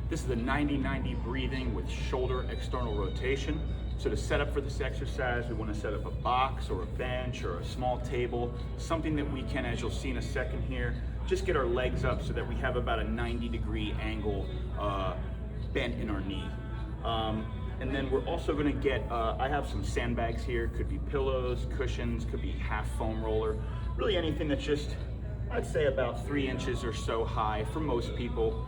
This is a 90-90 breathing with shoulder external rotation. So to set up for this exercise, we want to set up a box or a bench or a small table, something that we can, as you'll see in a second here, just get our legs up so that we have about a 90-degree angle bent in our knee. And then we're also gonna get, I have some sandbags here, could be pillows, cushions, could be half foam roller, really anything that's just, I'd say about 3 inches or so high for most people,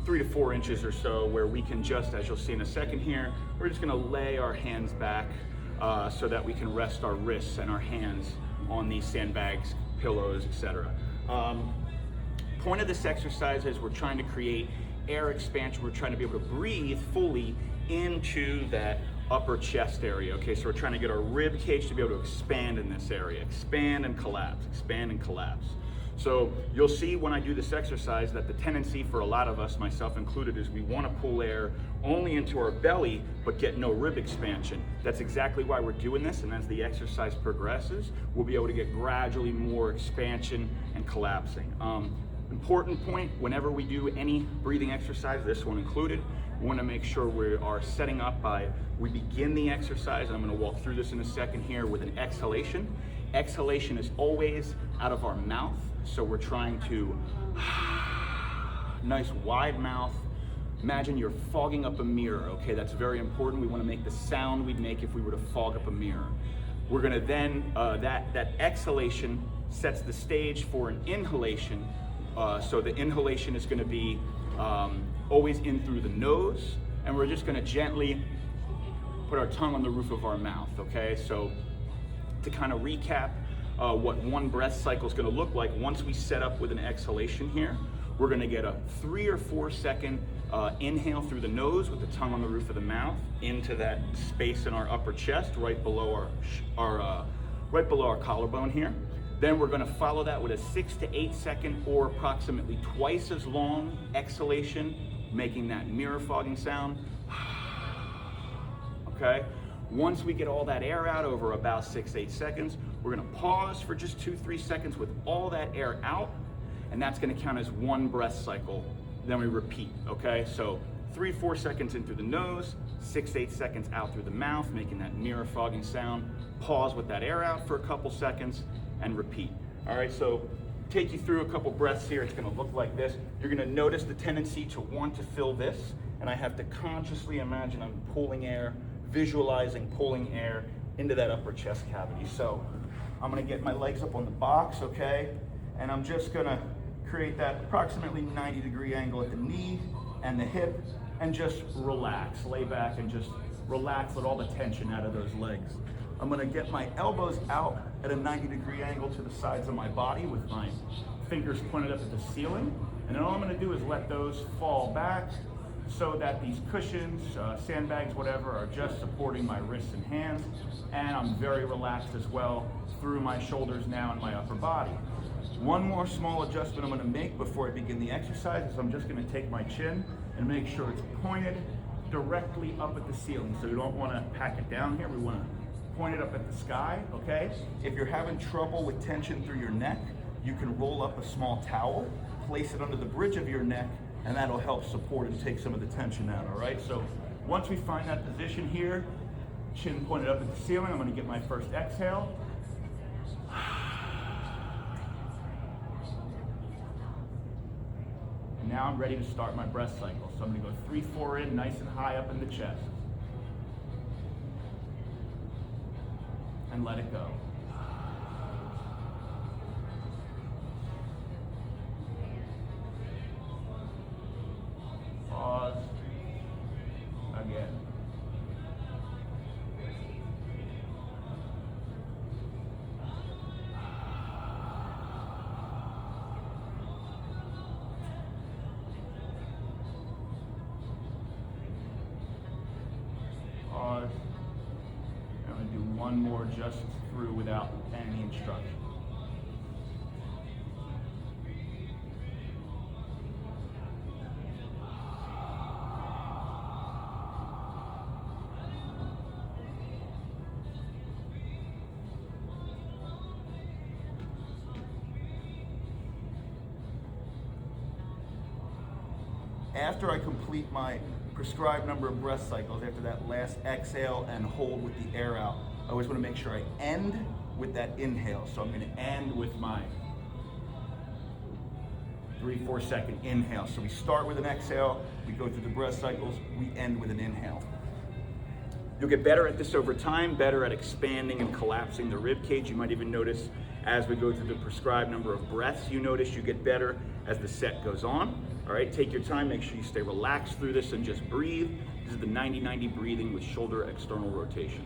3 to 4 inches or so, where we can just, as you'll see in a second here, we're just gonna lay our hands back so that we can rest our wrists and our hands on these sandbags, pillows, etc. Point of this exercise is we're trying to create air expansion. We're trying to be able to breathe fully into that upper chest area, okay? So we're trying to get our rib cage to be able to expand in this area, expand and collapse, expand and collapse. So you'll see when I do this exercise that the tendency for a lot of us, myself included, is we want to pull air only into our belly but get no rib expansion. That's exactly why we're doing this, and as the exercise progresses, we'll be able to get gradually more expansion and collapsing. Important point, whenever we do any breathing exercise, this one included, we want to make sure we are setting up by, we begin the exercise, and I'm going to walk through this in a second here, with an exhalation. Exhalation is always out of our mouth, so we're trying to, nice wide mouth. Imagine you're fogging up a mirror, okay? That's very important. We want to make the sound we'd make if we were to fog up a mirror. We're going to then, that exhalation sets the stage for an inhalation. So the inhalation is going to be always in through the nose, and we're just going to gently put our tongue on the roof of our mouth, okay? So to kind of recap what one breath cycle is going to look like, once we set up with an exhalation here, we're going to get a 3 or 4 second inhale through the nose with the tongue on the roof of the mouth into that space in our upper chest, right below our collarbone here. Then we're going to follow that with a 6 to 8 second or approximately twice as long exhalation, making that mirror fogging sound. Okay? Once we get all that air out over about 6-8 seconds, we're going to pause for just 2-3 seconds with all that air out, and that's going to count as one breath cycle. Then we repeat, okay? So 3-4 seconds in through the nose, 6-8 seconds out through the mouth, making that mirror fogging sound. Pause with that air out for a couple seconds, and repeat. All right, so take you through a couple breaths here. It's gonna look like this. You're gonna notice the tendency to want to fill this, and I have to consciously imagine I'm pulling air, visualizing pulling air into that upper chest cavity. So I'm gonna get my legs up on the box, okay? And I'm just gonna create that approximately 90-degree angle at the knee and the hip, and just relax, lay back and just relax, let all the tension out of those legs. I'm gonna get my elbows out at a 90-degree angle to the sides of my body with my fingers pointed up at the ceiling. And then all I'm gonna do is let those fall back so that these cushions, sandbags, whatever, are just supporting my wrists and hands. And I'm very relaxed as well through my shoulders now and my upper body. One more small adjustment I'm gonna make before I begin the exercise is I'm just gonna take my chin and make sure it's pointed directly up at the ceiling. So you don't wanna pack it down here, we wanna point it up at the sky, okay? If you're having trouble with tension through your neck, you can roll up a small towel, place it under the bridge of your neck, and that'll help support and take some of the tension out, all right? So once we find that position here, chin pointed up at the ceiling, I'm gonna get my first exhale. And now I'm ready to start my breath cycle. So I'm gonna go 3-4 in, nice and high up in the chest. And let it go. Pause. Again. Pause. I'm going to do one more just through without any instruction. after I complete my prescribed number of breath cycles, after that last exhale and hold with the air out, I always want to make sure I end with that inhale. So I'm going to end with my 3-4 second inhale. So we start with an exhale, we go through the breath cycles, we end with an inhale. You'll get better at this over time, better at expanding and collapsing the rib cage. You might even notice as we go through the prescribed number of breaths, you notice you get better as the set goes on. All right, take your time, make sure you stay relaxed through this and just breathe. This is the 90-90 breathing with shoulder external rotation.